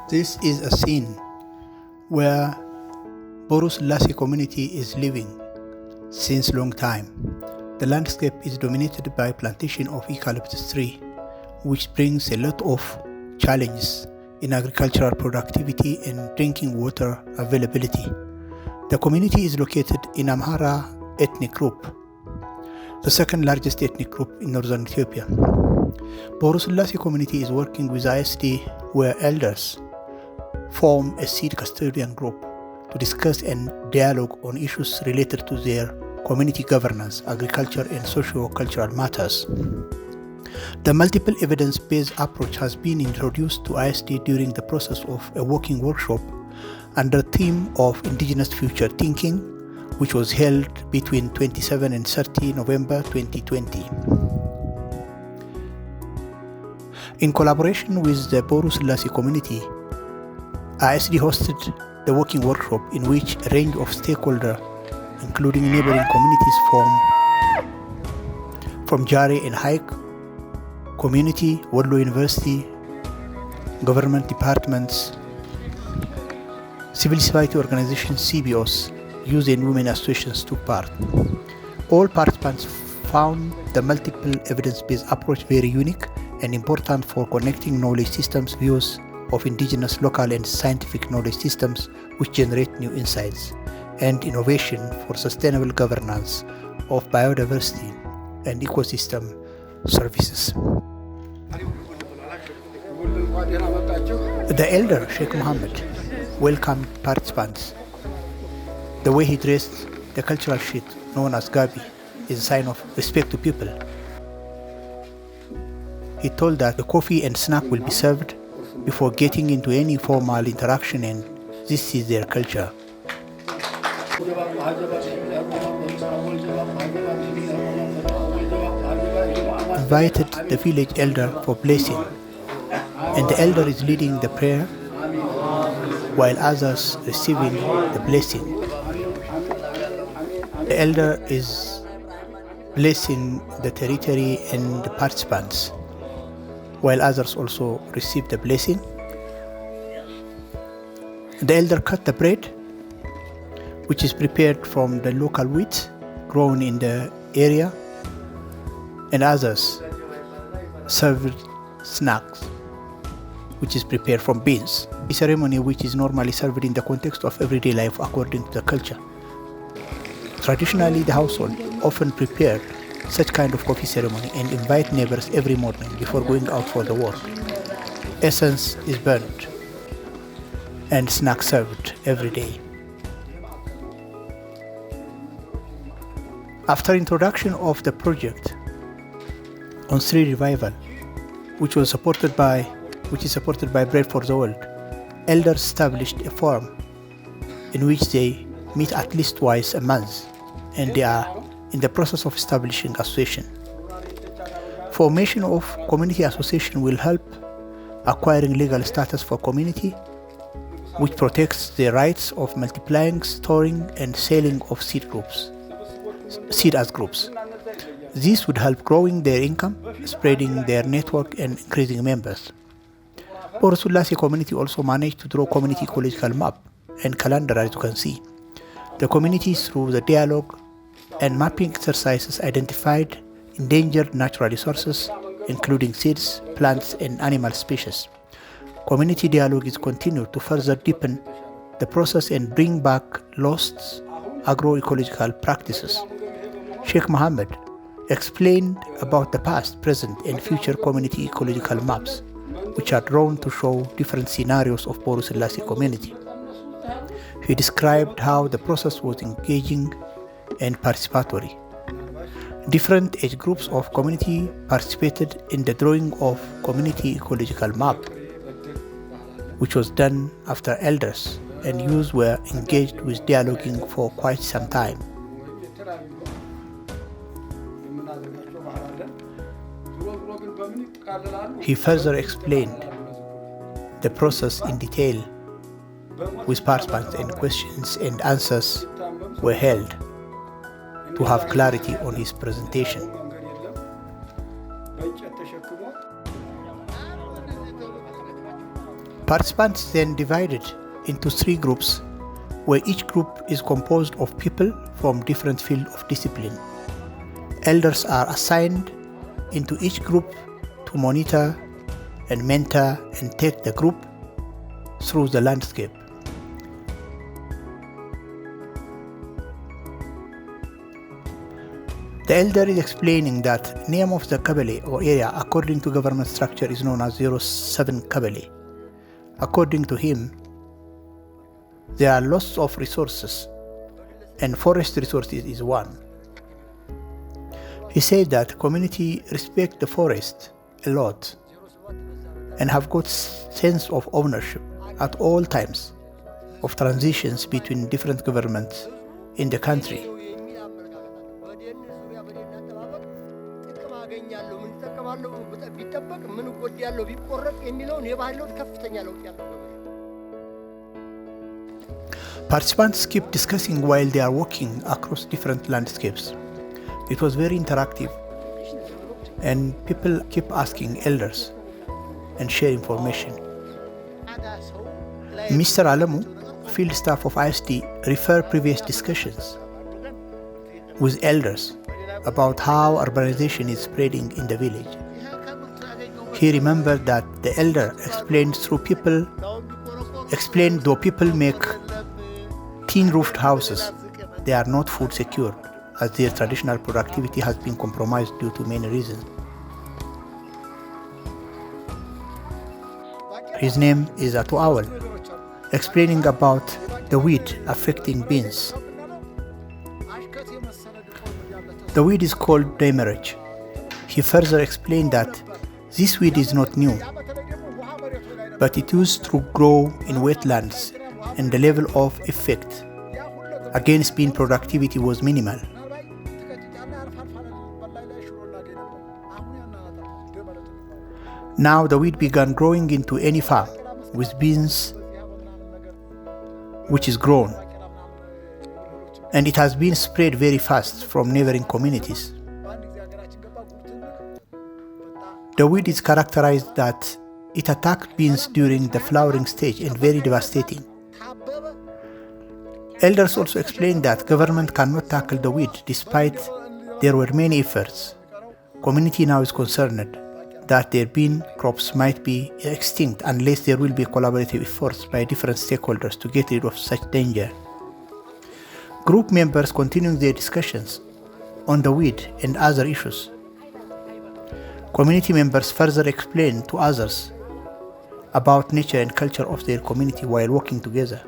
This is a scene where Boru Silassie community is living since long time. The landscape is dominated by plantation of eucalyptus tree, which brings a lot of challenges in agricultural productivity and drinking water availability. The community is located in Amhara ethnic group, the second largest ethnic group in northern Ethiopia. Boru Silassie community is working with ISD, where elders form a seed custodian group to discuss and dialogue on issues related to their community governance, agriculture, and socio-cultural matters. The multiple evidence-based approach has been introduced to ISD during the process of a working workshop under the theme of Indigenous Future Thinking, which was held between 27 and 30 November 2020. In collaboration with the Boru Silassie community, ISD hosted the working workshop in which a range of stakeholders, including neighboring communities from Jare and Haik community, Wollo University, government departments, civil society organizations, CBOs, youth and women associations took part. All participants found the multiple evidence-based approach very unique and important for connecting knowledge systems, views of indigenous, local, and scientific knowledge systems which generate new insights and innovation for sustainable governance of biodiversity and ecosystem services. The elder Sheikh Mohammed welcomed participants. The way he dressed, the cultural sheet known as Gabi, is a sign of respect to people. He told that the coffee and snack will be served before getting into any formal interaction, and this is their culture. Invited the village elder for blessing, and the elder is leading the prayer while others receiving the blessing. The elder is blessing the territory and the participants, while others also receive the blessing. The elder cut the bread, which is prepared from the local wheat grown in the area, and others served snacks, which is prepared from beans. A ceremony which is normally served in the context of everyday life according to the culture. Traditionally, the household often prepared such kind of coffee ceremony and invite neighbors every morning before going out for the work. Essence is burnt and snacks served every day. After introduction of the project on Sri Revival, which is supported by Bread for the World, elders established a forum in which they meet at least twice a month, and they are in the process of establishing association. Formation of community association will help acquiring legal status for community, which protects the rights of multiplying, storing, and selling of seed as groups. This would help growing their income, spreading their network, and increasing members. Boru Silassie community also managed to draw community ecological map and calendar, as you can see. The community, through the dialogue and mapping exercises, identified endangered natural resources, including seeds, plants, and animal species. Community dialogue is continued to further deepen the process and bring back lost agroecological practices. Sheikh Mohammed explained about the past, present, and future community ecological maps, which are drawn to show different scenarios of Boru Silassie community. He described how the process was engaging and participatory. Different age groups of community participated in the drawing of community ecological map, which was done after elders and youth were engaged with dialoguing for quite some time. He further explained the process in detail with participants, and questions and answers were held to have clarity on his presentation. Participants then divided into 3 groups, where each group is composed of people from different fields of discipline. Elders are assigned into each group to monitor and mentor and take the group through the landscape. The elder is explaining that name of the Kabale or area according to government structure is known as 07 Kabale. According to him, there are lots of resources and forest resources is one. He said that community respect the forest a lot and have got sense of ownership at all times of transitions between different governments in the country. Participants keep discussing while they are walking across different landscapes. It was very interactive, and people keep asking elders and share information. Mr. Alamu, field staff of ISD, referred previous discussions with elders about how urbanization is spreading in the village. He remembered that the elder explained though people make tin-roofed houses, they are not food secured, as their traditional productivity has been compromised due to many reasons. His name is Atu Awal, explaining about the weed affecting beans. The weed is called demerage. He further explained that this weed is not new, but it used to grow in wetlands, and the level of effect against bean productivity was minimal. Now the weed began growing into any farm with beans which is grown, and it has been spread very fast from neighboring communities. The weed is characterized that it attacked beans during the flowering stage and very devastating. Elders also explained that government cannot tackle the weed despite there were many efforts. Community now is concerned that their bean crops might be extinct unless there will be collaborative efforts by different stakeholders to get rid of such danger. Group members continuing their discussions on the weed and other issues. Community members further explained to others about nature and culture of their community while working together.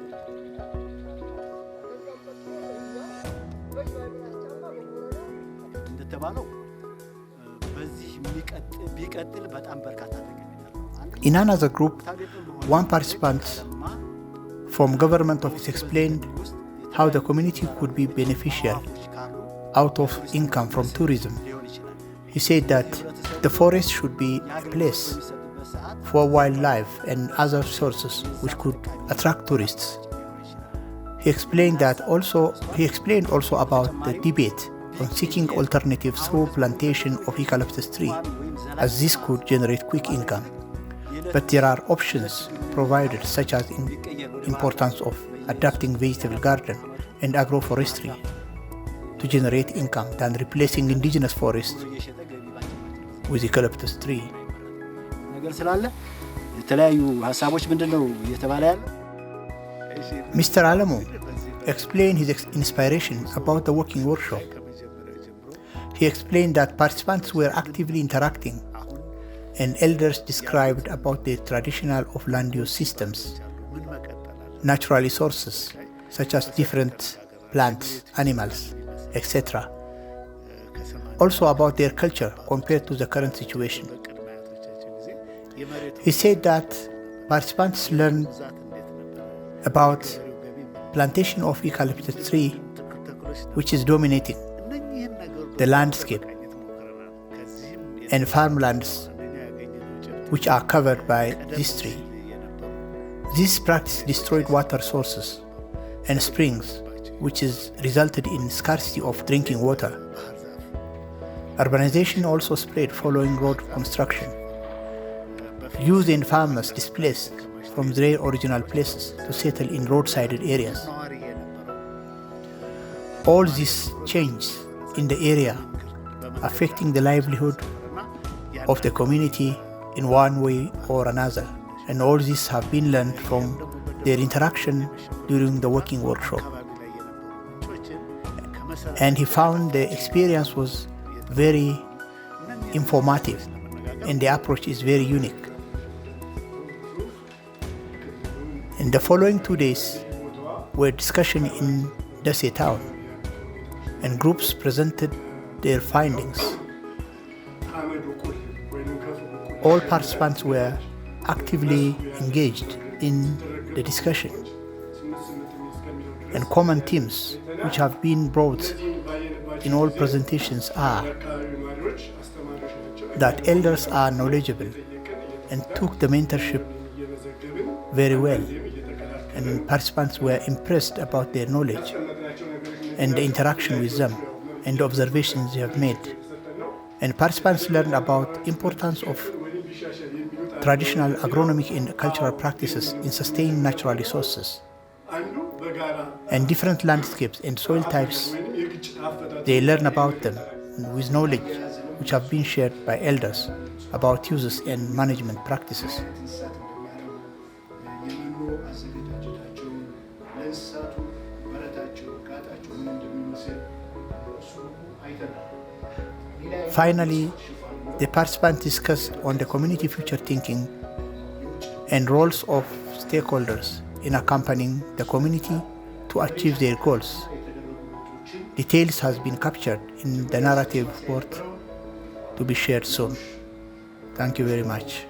In another group, one participant from government office explained how the community could be beneficial out of income from tourism. He said that the forest should be a place for wildlife and other sources which could attract tourists. He explained also about the debate on seeking alternatives through plantation of eucalyptus tree, as this could generate quick income. But there are options provided, such as importance of adapting vegetable garden and agroforestry to generate income than replacing indigenous forest with eucalyptus tree. Mr. Alamu explained his inspiration about the working workshop. He explained that participants were actively interacting, and elders described about the traditional of land use systems, natural resources such as different plants, animals, etc. Also about their culture compared to the current situation. He said that participants learned about plantation of eucalyptus tree, which is dominating the landscape, and farmlands which are covered by this tree. This practice destroyed water sources and springs, which has resulted in scarcity of drinking water. Urbanization also spread following road construction. Youth and farmers displaced from their original places to settle in road-sided areas. All this change in the area affecting the livelihood of the community in one way or another, and all this have been learned from their interaction during the working workshop. And he found the experience was very informative and the approach is very unique. In the following 2 days were discussion in Dase town, and groups presented their findings. All participants were actively engaged in the discussion, and common themes which have been brought in all presentations are that elders are knowledgeable and took the mentorship very well, and participants were impressed about their knowledge and the interaction with them and the observations they have made. And participants learned about importance of traditional agronomic and cultural practices in sustaining natural resources and different landscapes and soil types. They learn about them with knowledge which have been shared by elders about uses and management practices. Finally, the participants discussed on the community future thinking and roles of stakeholders in accompanying the community to achieve their goals. Details has been captured in the narrative report to be shared soon. Thank you very much.